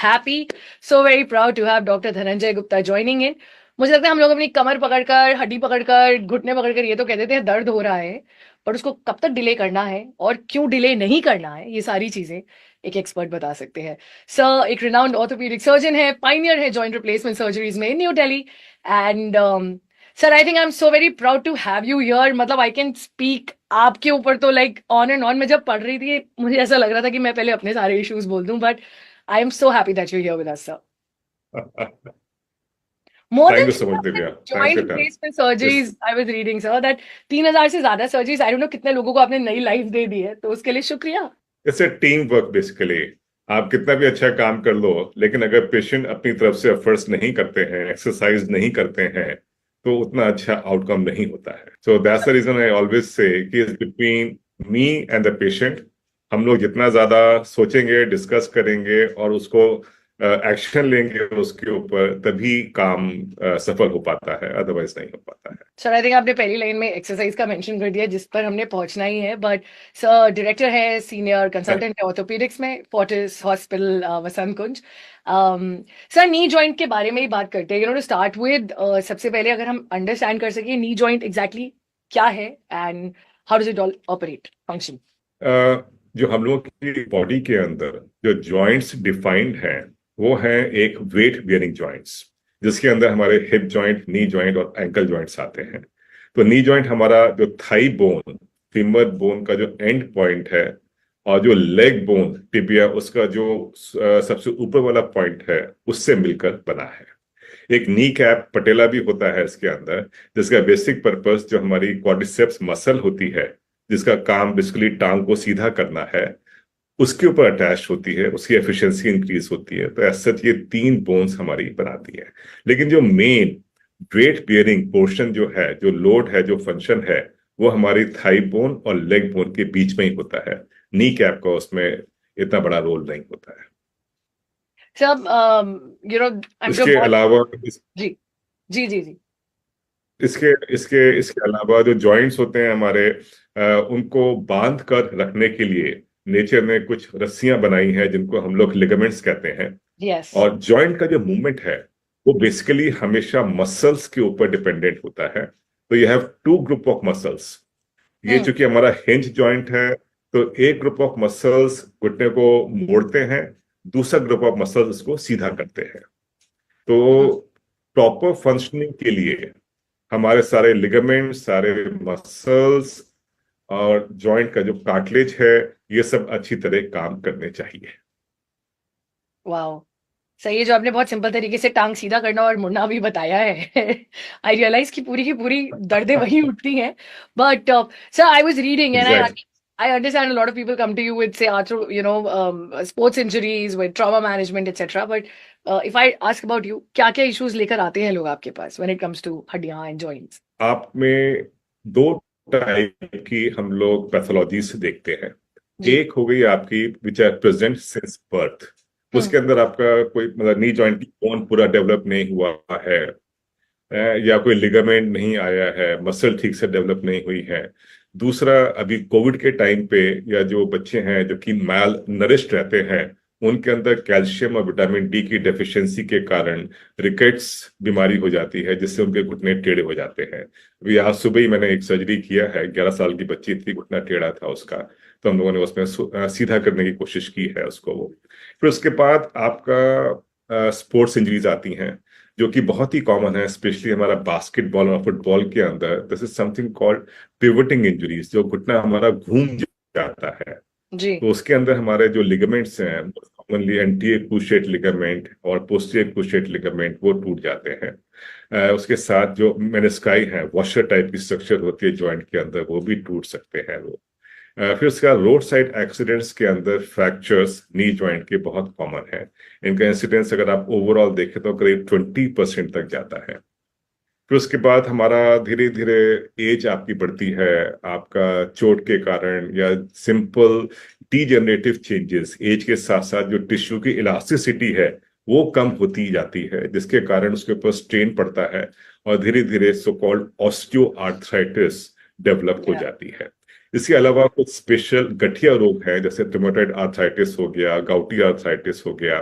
happy, so very proud to have Dr. Dhananjay Gupta joining in. मुझे लगता है हम लोग अपनी कमर पकड़कर, हड्डी पकड़कर, घुटने पकड़कर ये तो कह देते हैं दर्द हो रहा है, पर उसको कब तक डिले करना है और क्यों डिले नहीं करना है, ये सारी चीजें एक एक्सपर्ट बता सकते हैं. सर एक रिनाउंड ऑर्थोपेडिक सर्जन है, पाइनियर है जॉइंट रिप्लेसमेंट सर्जरीज में in New Delhi. And sir I think I am so very proud to have you here. मतलब आई कैन स्पीक आपके ऊपर तो लाइक ऑन एंड ऑन. मैं जब पढ़ रही थी मुझे ऐसा लग रहा था कि मैं पहले अपने सारे इश्यूज बोल दूं, but I am so happy that you're here with us, sir. More Thank than you so much, Divya. Thanks joint for your time. replacement surgeries, I was reading, sir, that 3,000 से ज्यादा surgeries. I don't know कितने लोगों को आपने नई life दे दी है, तो उसके लिए शुक्रिया. It's a team work basically. आप कितना भी अच्छा काम कर लो, लेकिन अगर पेशेंट अपनी तरफ से एफर्ट्स नहीं करते हैं, एक्सरसाइज नहीं करते हैं, तो उतना अच्छा आउटकम नहीं होता है. So that's the reason I always say कि it's between me and the patient. हम लोग जितना ज्यादा सोचेंगे, डिस्कस करेंगे और उसको एक्शन लेंगे उसके ऊपर, तभी काम सफल हो पाता है, अदरवाइज नहीं हो पाता है. सर आई थिंक आपने पहली लाइन में एक्सरसाइज का मेंशन कर दिया जिस पर हमने पहुंचना ही है. बट सर डायरेक्टर है, सीनियर कंसल्टेंट है ऑर्थोपेडिक्स में, Fortis hospital Vasant Kunj. Sir knee joint के बारे में ही बात करते हैं. You know to start with, सबसे पहले अगर हम अंडरस्टैंड कर सके नी जॉइंट एग्जैक्टली क्या है and how does it operate function. जो हम लोग की बॉडी के अंदर जो जॉइंट्स डिफाइंड हैं, वो है एक वेट बियरिंग जॉइंट्स, जिसके अंदर हमारे हिप जॉइंट, नी जॉइंट और एंकल जॉइंट्स आते हैं. तो नी जॉइंट हमारा जो थाई बोन, फीमर बोन का जो एंड पॉइंट है, और जो लेग बोन, टिबिया, उसका जो सबसे ऊपर वाला पॉइंट है, उससे मिलकर बना है. एक नी कैप पटेला भी होता है इसके अंदर, जिसका बेसिक पर्पस जो हमारी क्वाड्रिसेप्स मसल होती है, जिसका काम बेसिकली टांग को सीधा करना है, उसके ऊपर अटैच होती है, उसकी एफिशिएंसी इंक्रीज होती है. तो ऐसा ये 3 बोन्स हमारी बनाती है. लेकिन जो मेन वेट बियरिंग पोर्शन जो है, जो लोड है, जो फंक्शन है, वो हमारी थाई बोन और लेग बोन के बीच में ही होता है. नी कैप का उसमें इतना बड़ा रोल नहीं होता है. सर यू नो इसके अलावा जी जी जी जी इसके इसके इसके अलावा जो जॉइंट्स होते हैं हमारे, उनको बांध कर रखने के लिए नेचर ने कुछ रस्सियां बनाई हैं, जिनको हम लोग लिगामेंट्स कहते हैं. yes. और जॉइंट का जो मूवमेंट है, वो बेसिकली हमेशा मसल्स के ऊपर डिपेंडेंट होता है. तो you have 2 group of muscles. ये चूंकि हमारा हिंज जॉइंट है, तो एक ग्रुप ऑफ मसल्स घुटने को मोड़ते हैं, दूसरा ग्रुप ऑफ मसल्स उसको सीधा करते हैं. तो प्रॉपर फंक्शनिंग के लिए हमारे सारे लिगामेंट, सारे मसल्स और जॉइंट का जो कार्टिलेज है, ये सब अच्छी तरह काम करने चाहिए. वाओ सही है, जो आपने बहुत सिंपल तरीके से टांग सीधा करना और मुड़ना भी बताया है. आई रियलाइज की पूरी दर्दें वही उठती हैं. But sir I was reading and I understand a lot of people come to you with say sports injuries with trauma management etc. But if I ask about you, क्या issues लेकर आते हैं लोग आपके पास when it comes to हड्डियां and joints? आप में 2 type की हम लोग पैथोलॉजीज देखते हैं. एक हो गई आपकी which are present since birth. उसके अंदर आपका कोई मतलब नी जॉइंट की बोन पूरा डेवलप नहीं हुआ है, या कोई लिगामेंट नहीं आया है, मसल ठीक से डेवलप नहीं हुई है. दूसरा, अभी कोविड के टाइम पे या जो बच्चे हैं जो कि मैल नरिश्ड रहते हैं, उनके अंदर कैल्शियम और विटामिन डी की डेफिशिएंसी के कारण रिकेट्स बीमारी हो जाती है, जिससे उनके घुटने टेढ़े हो जाते हैं. अभी आज सुबह ही मैंने एक सर्जरी किया है, 11 साल की बच्ची थी, घुटना टेढ़ा था उसका, तो हम लोगों ने उसमें सीधा करने की कोशिश की है उसको. वो फिर उसके बाद आपका स्पोर्ट्स इंजरीज आती हैं, जो कि बहुत ही कॉमन है, स्पेशली हमारा बास्केटबॉल और फुटबॉल के अंदर. This is something called pivoting injuries, जो घुटना हमारा घूम जाता है. जी. तो उसके अंदर हमारे जो लिगामेंट्स हैं, कॉमनली एंटीरियर क्रूशिएट लिगामेंट और पोस्टीरियर क्रूशिएट लिगामेंट, वो टूट जाते हैं. उसके साथ जो मेनिस्काई है, वॉशर टाइप की स्ट्रक्चर होती है जॉइंट के अंदर, वो भी टूट सकते हैं वो. फिर उसका रोड साइड एक्सीडेंट्स के अंदर फ्रैक्चर्स नी जॉइंट के बहुत कॉमन है. इनका इंसिडेंस अगर आप ओवरऑल देखें तो करीब 20% तक जाता है. फिर उसके बाद हमारा धीरे धीरे एज आपकी बढ़ती है, आपका चोट के कारण या सिंपल डीजेनरेटिव चेंजेस, एज के साथ साथ जो टिश्यू की इलास्टिसिटी है वो कम होती जाती है, जिसके कारण उसके ऊपर स्ट्रेन पड़ता है और धीरे धीरे सो कॉल्ड ऑस्टियोआर्थराइटिस डेवलप हो जाती है. इसके अलावा कुछ स्पेशल गठिया रोग है, जैसे रुमेटॉइड आर्थराइटिस हो गया, गाउटी आर्थराइटिस हो गया,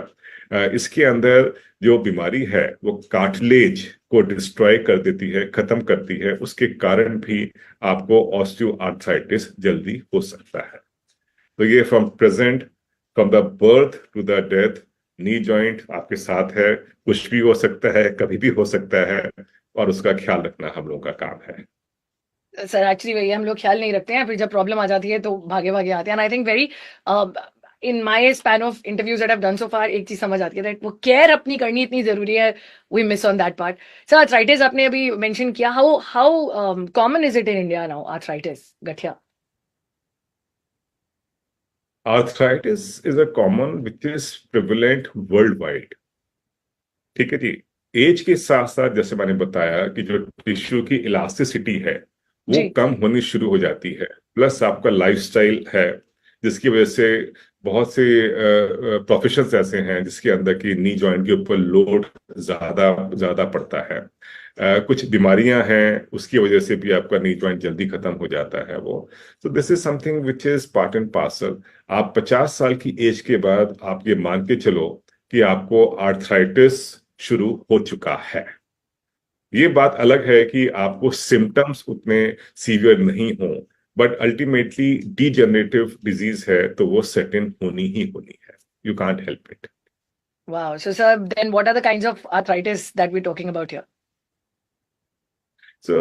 इसके अंदर जो बीमारी है वो कार्टिलेज को डिस्ट्रॉय कर देती है, खत्म करती है, उसके कारण भी आपको ऑस्टियोआर्थराइटिस जल्दी हो सकता है। तो ये from the birth to the death knee joint आपके साथ है, कुछ भी हो सकता है, कभी भी हो सकता है, और उसका ख्याल रखना हम लोगों का काम है। सर एक्चुअली वही हम लोग ख्याल नहीं रखते हैं, फिर जब प्रॉब्लम आ जाती है तो भागे भागे आते हैं। And I think very in my span of interviews that I have done so far एक चीज समझ आती है दैट वो केयर अपनी करनी इतनी जरूरी है, we miss on that part. Sir arthritis आपने अभी मेंशन किया, how how common is it in India now, arthritis, गठिया? Arthritis is a common which is prevalent worldwide. ठीक है जी। एज के साथ साथ जैसे मैंने बताया कि जो टिश्यू की इलास्टिसिटी है वो जी कम होनी शुरू हो जाती है, प्लस आपका लाइफस्टाइल है जिसकी वजह से बहुत से प्रोफेशंस ऐसे हैं जिसके अंदर की नी जॉइंट के ऊपर लोड ज्यादा ज्यादा पड़ता है। कुछ बीमारियां हैं उसकी वजह से भी आपका नी जॉइंट जल्दी खत्म हो जाता है वो। तो this is something which is part and parcel. आप 50 साल की एज के बाद आप ये मान के चलो कि आपको आर्थराइटिस शुरू हो चुका है। ये बात अलग है कि आपको सिम्टम्स उतने सीवियर नहीं हो, बट अल्टीमेटली डीजेनरेटिव डिजीज है तो वो सेट इन होनी ही होनी है, you can't help it. wow, so sir then what are the kinds of arthritis that we're talking about here? So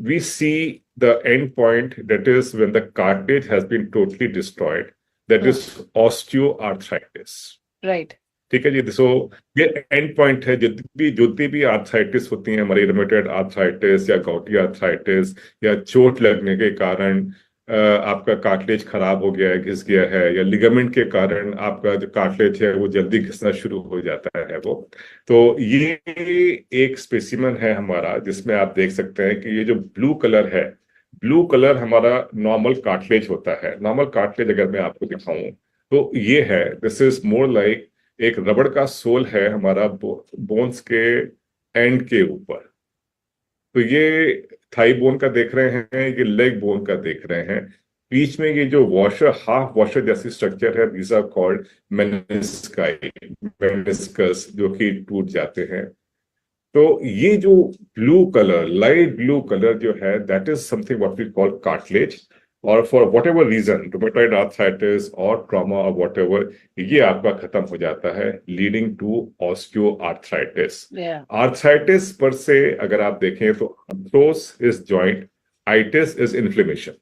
we see the end point, that is when the cartilage has been totally destroyed, that is osteoarthritis. Right. ठीक है जी। सो ये and point है। जितनी भी arthritis होती है, हमारी rheumatoid arthritis या गॉटी आर्थराइटिस या चोट लगने के कारण आपका कार्टिलेज खराब हो गया है, घिस गया है, या लिगामेंट के कारण आपका जो कार्टिलेज है वो जल्दी घिसना शुरू हो जाता है वो। तो ये एक स्पेसिमन है हमारा जिसमें आप देख सकते हैं कि ये जो ब्लू कलर है, ब्लू कलर हमारा नॉर्मल कार्टिलेज होता है। नॉर्मल कार्टिलेज अगर मैं आपको दिखाऊं तो ये है, दिस इज मोर लाइक एक रबड़ का सोल है हमारा बोन्स के एंड के ऊपर। तो ये थाई बोन का देख रहे हैं, ये लेग बोन का देख रहे हैं। बीच में ये जो वॉशर, हाफ वॉशर जैसी स्ट्रक्चर है, these are called menisci, meniscus, जो कि टूट जाते हैं। तो ये जो blue colour, light blue colour जो है, that is something what we call cartilage. और for whatever reason, rheumatoid arthritis और ट्रॉमा और वट एवर, ये आपका खत्म हो जाता है, लीडिंग टू ऑस्टियोआर्थराइटिस। आर्थराइटिस पर से अगर आप देखें तो arthros is joint, itis is inflammation.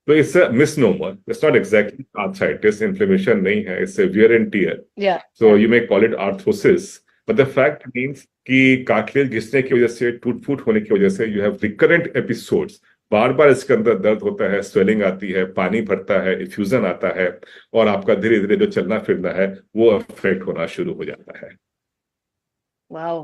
तो it's a misnomer, it's not exactly arthritis, inflammation नहीं है, it's wear and tear. So you may call it arthrosis, but the fact means कि कार्टिलेज घिसने की वजह से, टूट फूट होने की वजह से, यू हैव रिकरेंट एपिसोड्स, बार बार इसके अंदर दर्द होता है, स्वेलिंग आती है, पानी भरता है, इफ्यूजन आता है, और आपका धीरे धीरे जो चलना फिरना है वो अफेक्ट होना शुरू हो जाता है। वाओ,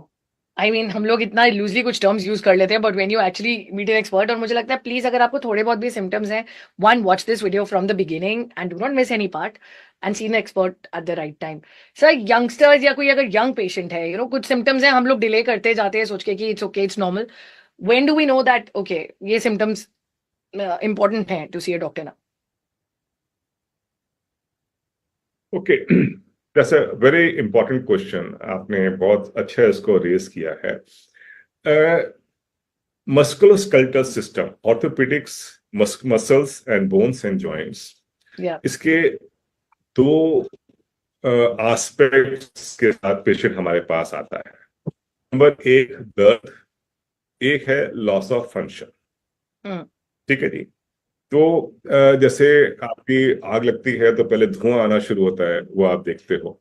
आई मीन हम लोग इतना लूजली कुछ टर्म्स यूज कर लेते हैं, but when you actually meet an expert, और मुझे लगता है प्लीज अगर आपको थोड़े बहुत भी सिम्टम्स हैं, one, watch this video from the beginning and do not miss any part and see an expert at the right time. Sir youngsters या कोई अगर यंग पेशेंट है, कुछ सिम्टम्स हैं, हम लोग डिले करते जाते हैं सोच के कि it's okay, it's normal, when do we know that okay ये सिम्टम्स इंपॉर्टेंट है टू सी अ डॉक्टर ना? Okay, that's a very important question, आपने बहुत अच्छा इसको रेज किया है। Musculoskeletal system, orthopaedics, muscles and bones and joints, इसके दो एस्पेक्ट्स के साथ पेशेंट हमारे पास आता है। नंबर एक दर्द, एक है लॉस ऑफ फंक्शन। ठीक है जी। तो जैसे आपकी आग लगती है तो पहले धुआं आना शुरू होता है, वो आप देखते हो।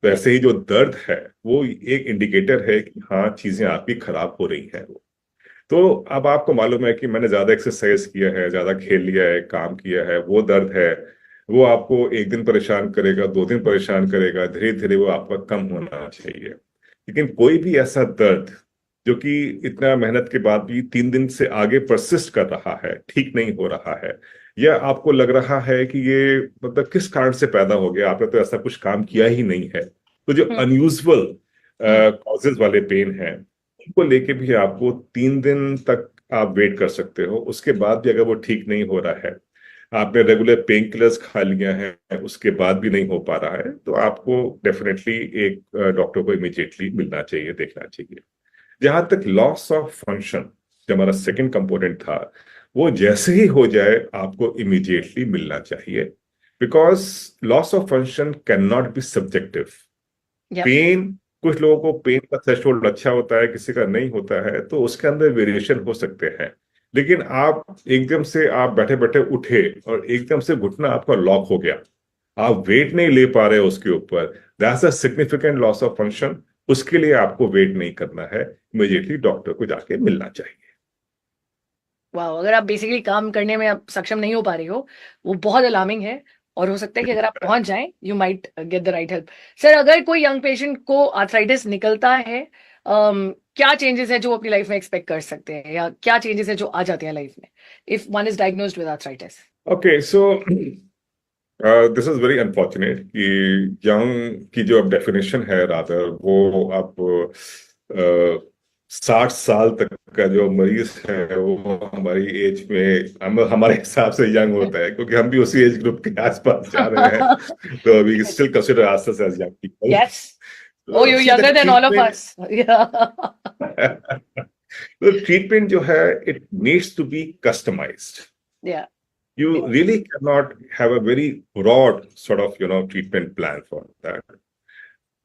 तो ऐसे ही जो दर्द है वो एक इंडिकेटर है कि हाँ चीजें आपकी खराब हो रही हैं। तो अब आपको मालूम है कि मैंने ज्यादा एक्सरसाइज किया है, ज्यादा खेल लिया है, काम किया है, वो दर्द है, वो आपको एक दिन परेशान करेगा, 2 दिन परेशान करेगा, धीरे धीरे वो आपका कम होना चाहिए। लेकिन कोई भी ऐसा दर्द जो कि इतना मेहनत के बाद भी 3 दिन से आगे परसिस्ट कर रहा है, ठीक नहीं हो रहा है, या आपको लग रहा है कि ये मतलब किस कारण से पैदा हो गया, आपने तो ऐसा कुछ काम किया ही नहीं है, तो जो अनयूजुअल कॉजेज वाले पेन है उनको लेके भी आपको 3 दिन तक आप वेट कर सकते हो। उसके बाद भी अगर वो ठीक नहीं हो रहा है आपने रेगुलर पेन किलर्स खा लिया है, उसके बाद भी नहीं हो पा रहा है, तो आपको डेफिनेटली एक डॉक्टर को इमीडिएटली मिलना चाहिए, देखना चाहिए। जहां तक लॉस ऑफ फंक्शन, जो हमारा सेकंड कंपोनेंट था, वो जैसे ही हो जाए आपको इमीडिएटली मिलना चाहिए, because loss of function can not be subjective. Yep. Pain, कुछ लोगों को पेन का थ्रेशोल्ड अच्छा होता है, किसी का नहीं होता है, तो उसके अंदर वेरिएशन हो सकते हैं। लेकिन आप एकदम से आप बैठे बैठे उठे और एकदम से घुटना आपका लॉक हो गया, आप वेट नहीं ले पा रहे उसके ऊपर, that's a significant loss of function. उसके लिए आपको वेट नहीं करना है, इमीडिएटली डॉक्टर को जाके मिलना चाहिए। वाह, अगर आप बेसिकली काम करने में आप सक्षम नहीं हो पा रही हो, वो बहुत अलार्मिंग है। और हो सकता है कि अगर आप पहुंच जाएं, you might get the right help. Sir, अगर कोई यंग पेशेंट को आर्थराइटिस निकलता है, क्या चेंजेस है जो वो अपनी लाइफ में एक्सपेक्ट कर सकते हैं, या क्या चेंजेस है जो आ जाते हैं लाइफ में if one is diagnosed with arthritis? Okay, so this is very unfortunate कि यंग की जो अब डेफिनेशन है रादर, वो आप 60 साल तक का जो मरीज है वो हमारी एज में हमारे हिसाब से यंग होता है, क्योंकि हम भी उसी एज ग्रुप के आसपास जा रहे हैं। तो अभी still consider ourselves as young people. Yes. Oh, So you see the younger than all of treatment. Us. The treatment जो है, it needs to be customized. या। You really cannot have a very broad sort of treatment plan for that.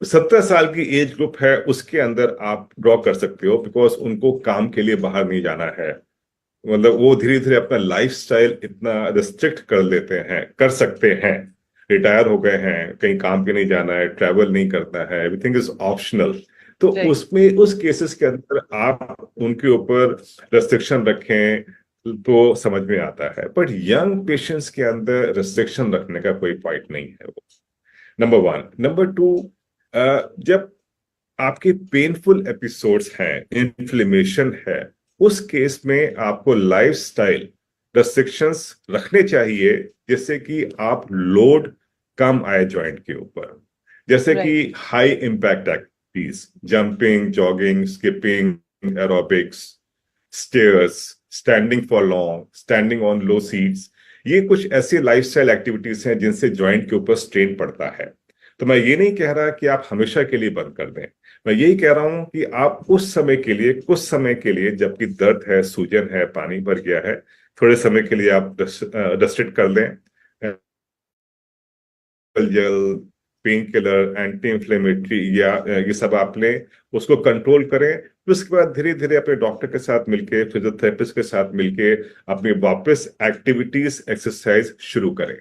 70 साल की age group है, उसके अंदर आप draw कर सकते हो, बिकॉज उनको काम के लिए बाहर नहीं जाना है। मतलब वो धीरे धीरे अपना लाइफस्टाइल इतना रिस्ट्रिक्ट कर लेते हैं, कर सकते हैं, रिटायर हो गए हैं, कहीं काम पे नहीं जाना है, ट्रैवल नहीं करना है, एवरीथिंग इज ऑप्शनल। तो राइट। उसमें उस केसेस के अंदर आप उनके ऊपर रेस्ट्रिक्शन रखें तो समझ में आता है, बट यंग पेशेंट्स के अंदर रिस्ट्रिक्शन रखने का कोई पॉइंट नहीं है वो। Number one. नंबर टू, जब आपके पेनफुल एपिसोड्स हैं, इन्फ्लेमेशन है, उस केस में आपको लाइफस्टाइल रेस्ट्रिक्शंस रखने चाहिए, जिससे कि आप लोड कम आए जॉइंट के ऊपर। जैसे राइट। कि high impact activities, jumping, jogging, skipping, aerobics, stairs, standing for long, standing on low seats, ये कुछ ऐसी लाइफस्टाइल एक्टिविटीज हैं जिनसे जॉइंट के ऊपर स्ट्रेन पड़ता है। तो मैं ये नहीं कह रहा कि आप हमेशा के लिए बंद कर दें, मैं यही कह रहा हूं कि आप उस समय के लिए, कुछ समय के लिए, जबकि दर्द है, सूजन है, पानी भर गया है, थोड़े समय के लिए आप रेस्ट्रिक्ट कर दें। जल, पेन किलर, एंटी इंफ्लेमेटरी, या ये सब आप लें, उसको कंट्रोल करें। फिर उसके बाद धीरे धीरे अपने डॉक्टर के साथ मिलके, फिजियोथेरेपिस्ट के साथ मिलके अपनी वापस एक्टिविटीज, एक्सरसाइज शुरू करें।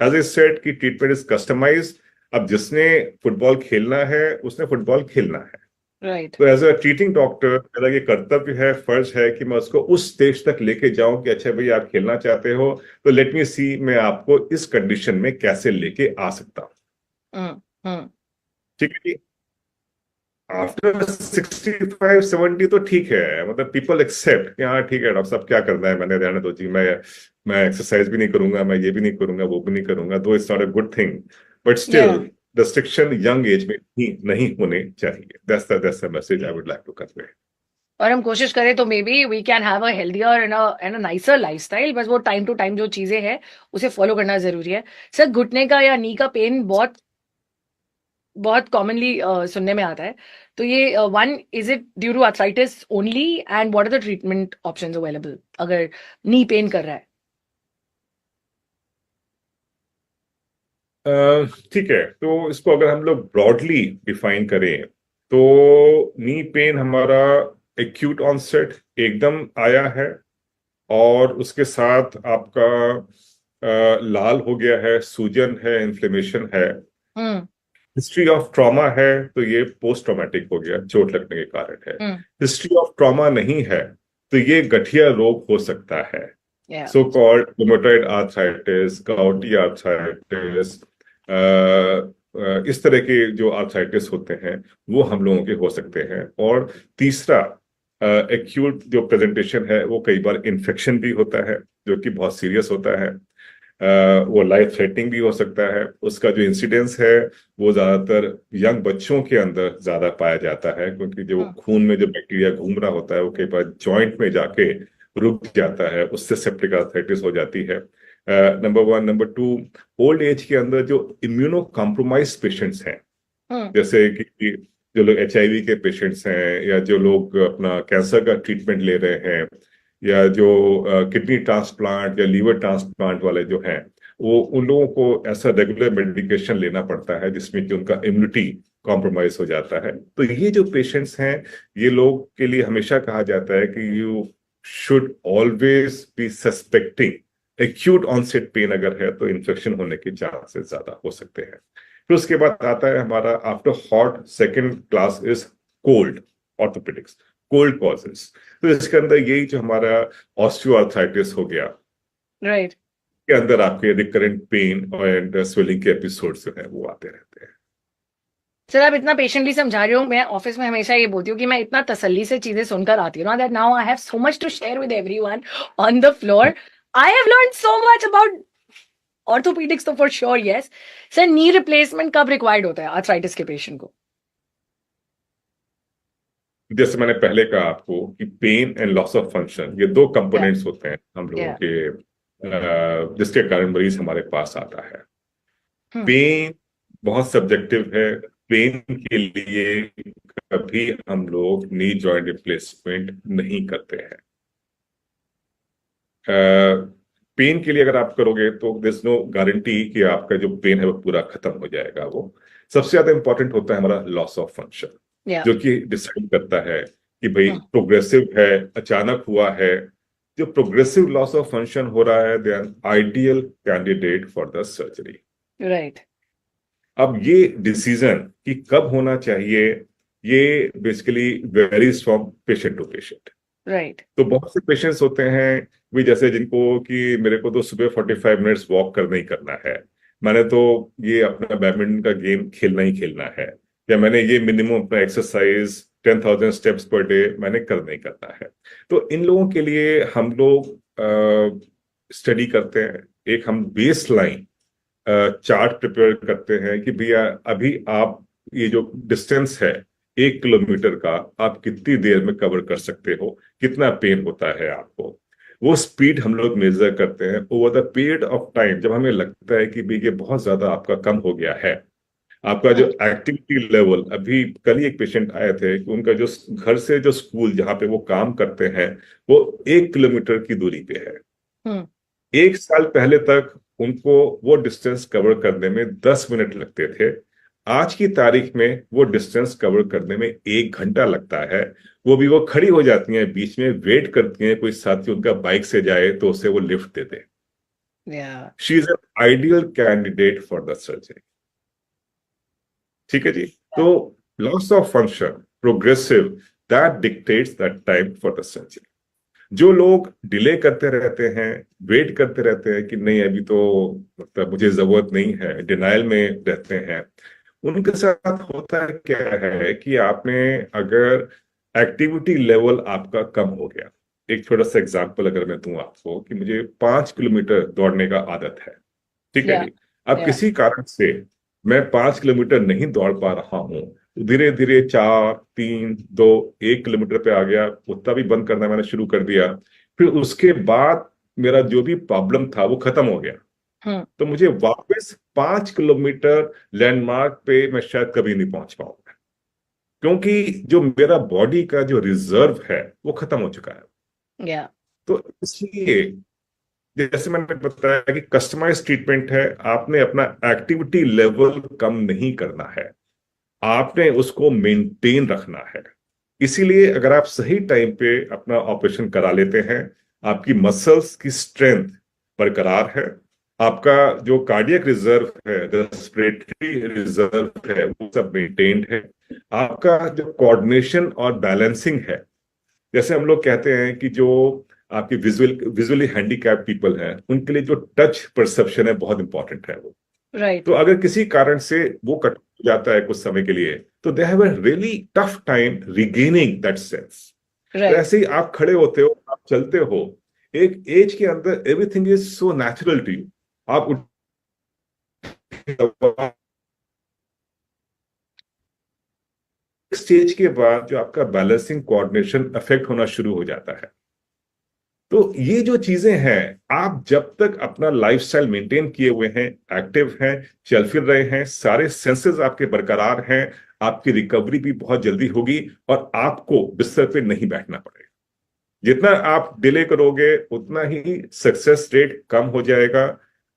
एज ए सेड कि ट्रीटमेंट इज कस्टमाइज। अब जिसने फुटबॉल खेलना है उसने फुटबॉल खेलना है। राइट। तो एज अ ट्रीटिंग डॉक्टर मेरा ये कर्तव्य है, फर्ज है कि मैं उसको उस स्टेज तक लेके जाऊं कि अच्छा भाई आप खेलना चाहते हो तो लेट मी सी मैं आपको इस कंडीशन में कैसे लेके आ सकता हूं। हम्म। ठीक है जी। आफ्टर 65-70 तो ठीक है, मतलब पीपल एक्सेप्ट कि हाँ ठीक है डॉक्टर साहब, क्या करना है, मैंने रहने दो जी, मैं एक्सरसाइज भी नहीं करूंगा, मैं ये भी नहीं करूंगा, वो भी नहीं करूंगा, तो it's not a good thing. But still या। रिस्ट्रिक्शन यंग एज में ही नहीं होने चाहिए। That's the message I would like to convey. और हम कोशिश करें तो maybe we can have a healthier and a nicer lifestyle, बस वो टाइम टू टाइम जो चीजें हैं उसे फॉलो करना जरूरी है। सर, घुटने का या नी का पेन बहुत बहुत कॉमनली सुनने में आता है। तो ये one, is it due to arthritis only, and what are the treatment options available अगर नी पेन कर रहा है? ठीक है, तो इसको अगर हम लोग ब्रॉडली डिफाइन करें तो नी पेन हमारा एक्यूट ऑनसेट एकदम आया है, और उसके साथ आपका लाल हो गया है, सूजन है, इन्फ्लेमेशन है, हम्म। हिस्ट्री ऑफ ट्रॉमा है, तो ये पोस्ट ट्रॉमेटिक हो गया, चोट लगने के कारण है। हम्म। हिस्ट्री ऑफ ट्रॉमा नहीं है तो ये गठिया रोग हो सकता है, या। So called rheumatoid arthritis, गाउटी arthritis. इस तरह के जो आर्थराइटिस होते हैं वो हम लोगों के हो सकते हैं। और तीसरा, एक्यूट जो प्रेजेंटेशन है वो कई बार इन्फेक्शन भी होता है, जो कि बहुत सीरियस होता है। वो लाइफ थ्रेटनिंग भी हो सकता है। उसका जो इंसिडेंस है वो ज्यादातर यंग बच्चों के अंदर ज्यादा पाया जाता है, क्योंकि जो खून में जो बैक्टीरिया घूम रहा होता है वो कई बार जॉइंट में जाके रुक जाता है, उससे सेप्टिक आर्थराइटिस हो जाती है। Number one. Number two, old age के अंदर जो इम्यूनो कॉम्प्रोमाइज पेशेंट्स हैं, जैसे कि जो लोग एचआईवी के पेशेंट्स हैं, या जो लोग अपना कैंसर का ट्रीटमेंट ले रहे हैं, या जो किडनी ट्रांसप्लांट या लीवर ट्रांसप्लांट वाले जो हैं, वो उन लोगों को ऐसा रेगुलर मेडिकेशन लेना पड़ता है जिसमें कि उनका इम्यूनिटी कॉम्प्रोमाइज हो जाता है। तो ये जो पेशेंट्स हैं, ये लोग के लिए हमेशा कहा जाता है कि you should always be suspecting acute onset pain. अगर है तो इन्फेक्शन होने के चांसेस ज्यादा हो सकते हैं। फिर उसके बाद आता है हमारा after hot, second class is cold orthopaedics, cold causes. तो इसके अंदर यही जो हमारा ऑस्टियोआर्थराइटिस हो गया, राइट। के अंदर आपके रिकरेंट पेन एंड स्वेलिंग के एपिसोड्स जो है वो आते रहते हैं। सर आप इतना पेशेंटली समझा रहे हो, मैं ऑफिस में हमेशा ये बोलती हूँ कि मैं इतना तसल्ली से चीजें सुनकर आती हूँ ना, that now I have so much to share with everyone on the floor. I have learn so much about orthopaedics, तो for sure yes. Sir knee replacement कब रिक्वायर्ड होता है आर्थराइटिस के पेशेंट को? जैसे मैंने पहले कहा आपको कि pain and loss of function, ये दो या कंपोनेंट्स होते हैं हम लोगों या के, जिसके कारण मरीज हमारे पास आता है। हम्म पेन बहुत सब्जेक्टिव है। पेन के लिए कभी हम लोग नी जॉइंट रिप्लेसमेंट नहीं करते हैं। पेन के लिए अगर आप करोगे तो देयर इज नो गारंटी कि आपका जो पेन है वो पूरा खत्म हो जाएगा। वो सबसे ज्यादा इंपॉर्टेंट होता है हमारा लॉस ऑफ फंक्शन, या जो कि डिसाइड करता है कि भाई प्रोग्रेसिव है, अचानक हुआ है। जो प्रोग्रेसिव लॉस ऑफ फंक्शन हो रहा है, they are ideal candidate for the surgery. Right. अब ये डिसीजन कि कब होना चाहिए, ये basically varies from patient to patient. Right. तो बहुत से पेशेंट्स होते हैं भी, जैसे जिनको कि मेरे को तो सुबह 45 मिनट्स वॉक करना ही करना है, मैंने तो ये अपना बैडमिंटन का गेम खेलना ही खेलना है, या मैंने ये मिनिमम अपना एक्सरसाइज 10,000 स्टेप्स पर डे मैंने करना ही करना है। तो इन लोगों के लिए हम लोग स्टडी करते हैं, एक हम बेस लाइन चार्ट प्रिपेयर करते हैं कि भैया अभी आप ये जो डिस्टेंस है 1 किलोमीटर का, आप कितनी देर में कवर कर सकते हो, कितना पेन होता है आपको। वो स्पीड हम लोग मेजर करते हैं over the period of time. जब हमें लगता है कि भाई ये बहुत ज्यादा आपका कम हो गया है, आपका जो एक्टिविटी लेवल, अभी कल ही एक पेशेंट आए थे कि उनका जो घर से जो स्कूल जहाँ पे वो काम करते हैं वो 1 किलोमीटर की दूरी पे है। 1 साल पहले तक उनको वो डिस्टेंस कवर करने में 10 मिनट लगते थे, आज की तारीख में वो डिस्टेंस कवर करने में 1 घंटा लगता है। वो भी वो खड़ी हो जाती हैं, बीच में वेट करती हैं कोई साथी उनका बाइक से जाए तो उसे वो लिफ्ट दे दे। या she is an ideal candidate for the surgery. ठीक है जी। तो loss of function progressive, that dictates that time for the surgery. जो लोग डिले करते रहते हैं, वेट करते रहते हैं कि नहीं अभी तो मतलब मुझे जरूरत नहीं है, डिनाइल में रहते हैं, उनके साथ होता है क्या है कि आपने अगर एक्टिविटी लेवल आपका कम हो गया, एक छोटा सा एग्जांपल अगर मैं दूं आपको कि मुझे 5 किलोमीटर दौड़ने का आदत है, ठीक है या जी। अब या किसी कारण से मैं 5 किलोमीटर नहीं दौड़ पा रहा हूं, धीरे धीरे 4, 3, 2, 1 किलोमीटर पे आ गया, उतना भी बंद करना मैंने शुरू कर दिया। फिर उसके बाद मेरा जो भी प्रॉब्लम था वो खत्म हो गया, तो मुझे वापस 5 किलोमीटर लैंडमार्क पे मैं शायद कभी नहीं पहुंच पाऊंगा, क्योंकि जो मेरा बॉडी का जो रिजर्व है वो खत्म हो चुका है। या तो इसलिए जैसे मैंने बताया कि कस्टमाइज ट्रीटमेंट है, आपने अपना एक्टिविटी लेवल कम नहीं करना है, आपने उसको मेंटेन रखना है। इसीलिए अगर आप सही टाइम पे अपना ऑपरेशन करा लेते हैं, आपकी मसल्स की स्ट्रेंथ बरकरार है, आपका जो कार्डियक रिजर्व है, रेस्पिरेटरी रिजर्व है, वो सब मेंटेन्ड है, आपका जो कोऑर्डिनेशन और बैलेंसिंग है, जैसे हम लोग कहते हैं कि जो आपकी विजुअली हैंडीकैप पीपल हैं उनके लिए जो टच परसेप्शन है बहुत इंपॉर्टेंट है वो। राइट। तो अगर किसी कारण से वो कट हो जाता है कुछ समय के लिए, तो they have a really tough time regaining that sense. तो राइट। ऐसे ही आप खड़े होते हो, आप चलते हो, एक एज के अंदर everything is so natural to you. आप स्टेज के बाद जो आपका बैलेंसिंग कोऑर्डिनेशन अफेक्ट होना शुरू हो जाता है। तो ये जो चीजें हैं, आप जब तक अपना लाइफस्टाइल मेंटेन किए हुए हैं, एक्टिव हैं, चल फिर रहे हैं, सारे सेंसेस आपके बरकरार हैं, आपकी रिकवरी भी बहुत जल्दी होगी और आपको बिस्तर पे नहीं बैठना पड़ेगा। जितना आप डिले करोगे उतना ही सक्सेस रेट कम हो जाएगा,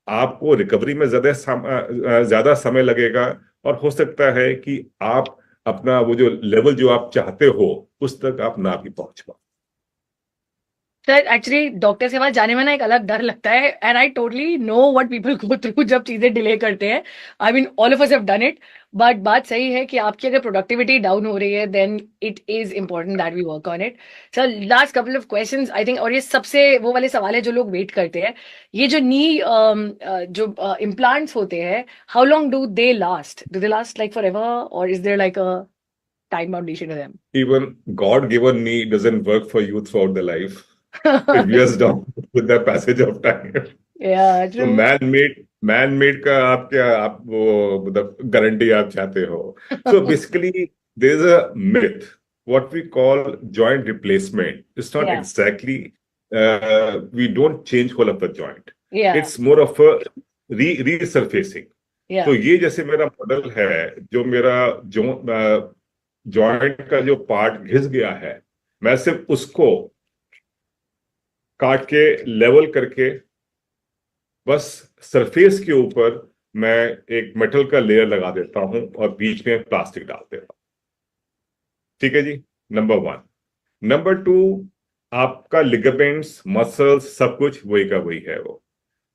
आपको रिकवरी में ज्यादा समय लगेगा और हो सकता है कि आप अपना वो जो लेवल जो आप चाहते हो उस तक आप ना भी पहुंच पाओ। सर एक्चुअली डॉक्टर के पास जाने में ना एक अलग डर लगता है, and I totally know what people go through जब चीजें डिले करते हैं। I mean all of us have done it. But बात सही है कि आपकी अगर प्रोडक्टिविटी डाउन हो रही है then it is important that we work on it. Sir last couple of questions I think, और ये सबसे वो वाले सवाल है जो लोग वेट करते हैं। ये जो नी जो इम्प्लांट्स होते हैं, how long do they last? Do they last like forever, और is there like a time boundation to them? Even God given knee doesn't work for you throughout the life. It wears down with the passage of time. Yeah, तो true. Man made का आप क्या, आप वो मतलब guarantee आप चाहते हो? So basically there is a myth what we call joint replacement. It's not Yeah, exactly, we don't change whole of the joint, yeah, it's more of a resurfacing. तो yeah. ये जैसे मेरा मॉडल है, जो मेरा जो जॉइंट का जो पार्ट घिस गया है, मैं सिर्फ उसको काट के लेवल करके बस सरफेस के ऊपर मैं एक मेटल का लेयर लगा देता हूं और बीच में प्लास्टिक डाल देता हूं। ठीक है जी, नंबर वन। नंबर टू, आपका लिगामेंट्स, मसल्स, सब कुछ वही का वही है वो।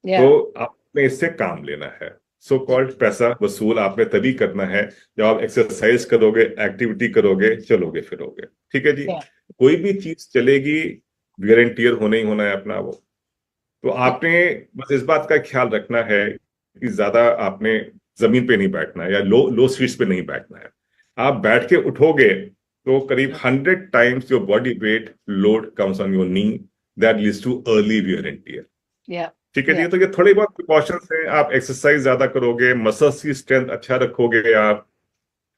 Yeah, तो आपने इससे काम लेना है। सो कॉल्ड पैसा वसूल आपने तभी करना है जब आप एक्सरसाइज करोगे, एक्टिविटी करोगे, चलोगे फिरोगे। ठीक है जी। yeah, कोई भी चीज चलेगी, वियर एंड टियर होना ही होना है अपना वो। तो yeah, आपने बस इस बात का ख्याल रखना है कि ज्यादा आपने जमीन पे नहीं बैठना है या लो लो सीट्स पे नहीं बैठना है। आप बैठ के उठोगे तो करीब 100 times your body weight load comes on your knee, that leads too early wear and tier. yeah, ठीक है जी। yeah, तो ये थोड़ी बहुत प्रिकॉशंस हैं। आप एक्सरसाइज ज्यादा करोगे, मसल्स की स्ट्रेंथ अच्छा रखोगे, आप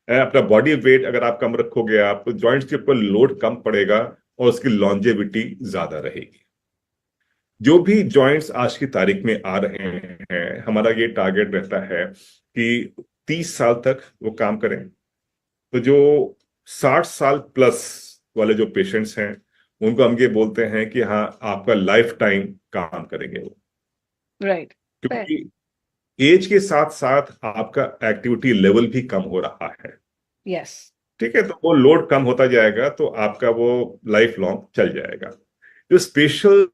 अपना बॉडी वेट अगर आप कम रखोगे, आप तो जॉइंट्स के ऊपर लोड कम पड़ेगा और उसकी लॉन्जेविटी ज्यादा रहेगी। जो भी जॉइंट्स आज की तारीख में आ रहे हैं, हमारा ये टारगेट रहता है कि 30 साल तक वो काम करें। तो जो 60 साल प्लस वाले जो पेशेंट्स हैं उनको हम ये बोलते हैं कि हाँ, आपका लाइफ टाइम काम करेंगे वो। right. Fair. क्योंकि एज के साथ साथ आपका एक्टिविटी लेवल भी कम हो रहा है। Yes. ठीक है, तो वो लोड कम होता जाएगा तो आपका वो लाइफ लॉन्ग चल जाएगा। जो स्पेशल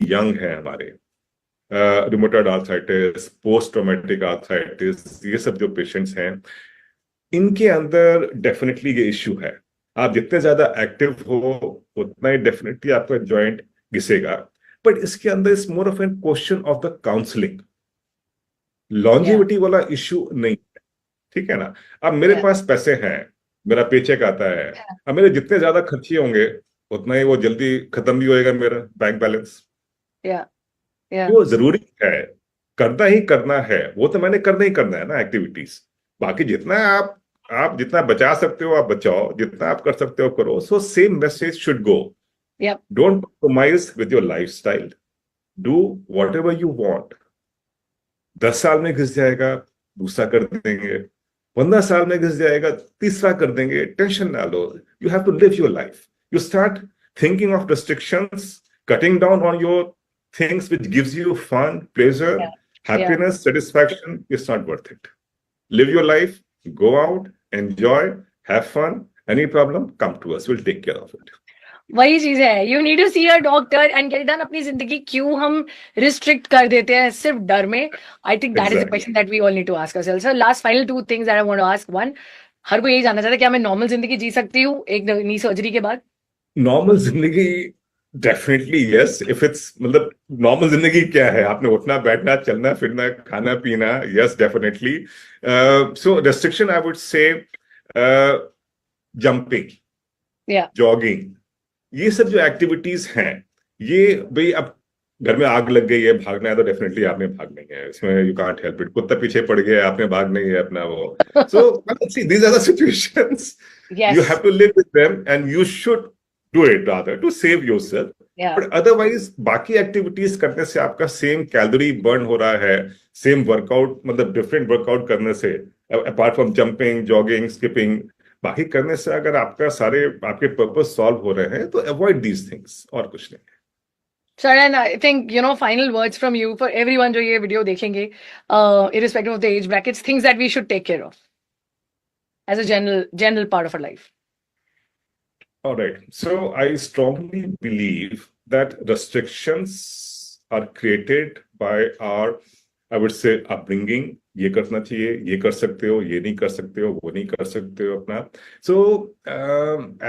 यंग है हमारे, rheumatoid arthritis, post traumatic arthritis, ये सब जो पेशेंट्स हैं, इनके अंदर डेफिनेटली ये इश्यू है। आप जितने ज्यादा एक्टिव हो उतना ही डेफिनेटली आपका जॉइंट घिसेगा। बट इसके अंदर is more of an question of the counselling, Yeah, longevity वाला इश्यू नहीं है। ठीक है ना। अब मेरे yeah, पास पैसे हैं, मेरा पेचेक आता है, अब मेरे जितने ज्यादा खर्चे होंगे उतना ही वो जल्दी खत्म भी होएगा मेरा बैंक बैलेंस। yeah, yeah, जो जरूरी है, करना ही करना है, वो तो मैंने करना ही करना है ना एक्टिविटीज। बाकी जितना आप जितना बचा सकते हो आप बचाओ, जितना आप कर सकते हो करो। So same message should go. yep, don't compromise with your lifestyle, do what ever you want. 10 साल में घिस जाएगा, दूसरा कर देंगे। 15 साल में घिस जाएगा, तीसरा कर देंगे। टेंशन ना लो, you have to live your life. You start thinking of restrictions, cutting down on your things which gives you fun, pleasure, yeah, yeah. happiness, satisfaction. It's not worth it. Live your life, go out, enjoy, have fun. Any problem, come to us, we'll take care of it. वही चीज है, you need to see a doctor and get done. अपनी जिंदगी क्यों हम restrict कर देते हैं सिर्फ डर में? I think that is the Exactly. Question that we all need to ask ourselves. Sir last final two things that I want to ask. One, हर कोई यही जानना चाहता है क्या मैं नॉर्मल जिंदगी जी सकती हूँ एक नी सर्जरी के बाद? नॉर्मल जिंदगी डेफिनेटली यस। इफ इट्स मतलब नॉर्मल जिंदगी क्या है, आपने उठना बैठना चलना फिरना खाना पीना, yes definitely. So restriction I would say jumping, या, जॉगिंग, ये सब जो एक्टिविटीज हैं, ये भाई अब घर में आग लग गई है, भागना है तो डेफिनेटली आपने भागना ही है, इसमें यू कांट हेल्प इट। कुत्ता पीछे पड़ गया, आपने भागना ही है अपना वो। So see these are the situations, you yes, have to live with them and you should do it rather to save yourself. Yeah. But otherwise बाकी एक्टिविटीज करने से आपका सेम कैलोरी बर्न हो रहा है, सेम वर्कआउट मतलब different workout करने से, apart from jumping, jogging, skipping, बाकी करने से अगर आपका सारे आपके पर्पस सॉल्व हो रहे हैं तो अवॉइड दीज थिंग्स, और कुछ नहीं। Sir, and I think, final words from you for everyone जो ये video देखेंगे, irrespective of the age brackets, things that we should take care of as a general part of our life. All right. So I strongly believe that restrictions are created by our, I would say, upbringing. ये करना चाहिए, ये कर सकते हो, ये नहीं कर सकते हो, वो नहीं कर सकते हो अपना। So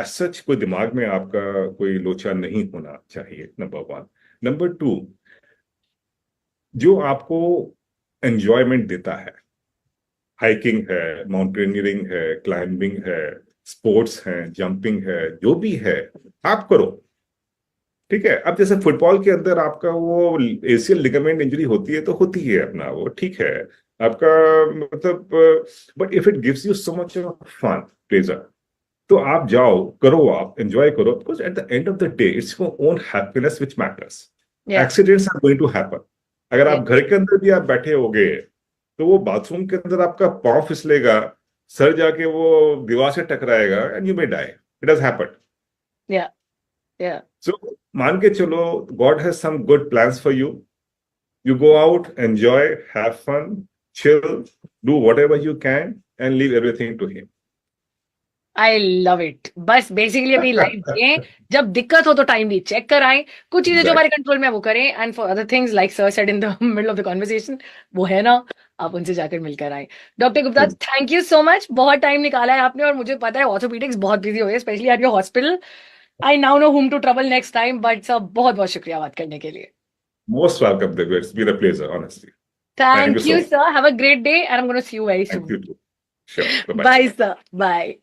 as such कोई दिमाग में आपका कोई लोचा नहीं होना चाहिए, नंबर 1। नंबर 2, जो आपको एंजॉयमेंट देता है, हाइकिंग है, माउंटेनियरिंग है, क्लाइंबिंग है, स्पोर्ट्स है, जंपिंग है, जो भी है आप करो, ठीक है। अब जैसे फुटबॉल के अंदर आपका वो एसीएल लिगामेंट इंजरी होती है तो होती है अपना, वो ठीक है आपका, मतलब but if it gives you so much fun, pleasure, तो आप जाओ, करो, आप एंजॉय करो, because at the end of the day it's your own happiness which matters. Yeah. Accidents are going to happen. अगर आप Yeah. घर के अंदर भी आप बैठे होगे तो वो बाथरूम के अंदर आपका पांव फिसलेगा, सर जाके वो दीवार से टकराएगा and you may die. It has happened. Yeah. Yeah. So मान के चलो, God has some good plans for you. You go out, enjoy, have fun, chill, do whatever you can, and leave everything to him. I love it. बस basically अपनी life जिए, जब दिक्कत हो तो टाइमली चेक कराएं, कुछ चीजें जो हमारे कंट्रोल में है वो करें, and for other things like sir said in the middle of the conversation, वो है ना, आप उनसे जाकर मिलकर आए। Doctor Gupta, thank you so much, बहुत टाइम निकाला है आपने, और मुझे पता है ऑर्थोपेडिक्स बहुत बिजी हो गए, specially at your hospital. I now know whom to trouble next time, but sir बहुत बहुत शुक्रिया बात करने के लिए। Most welcome, Divya. It's been a pleasure, honestly. Thank so you, much. sir. Have a great day, and I'm going to see you very soon. Thank you too. Sure. Bye-bye. Bye, sir. Bye.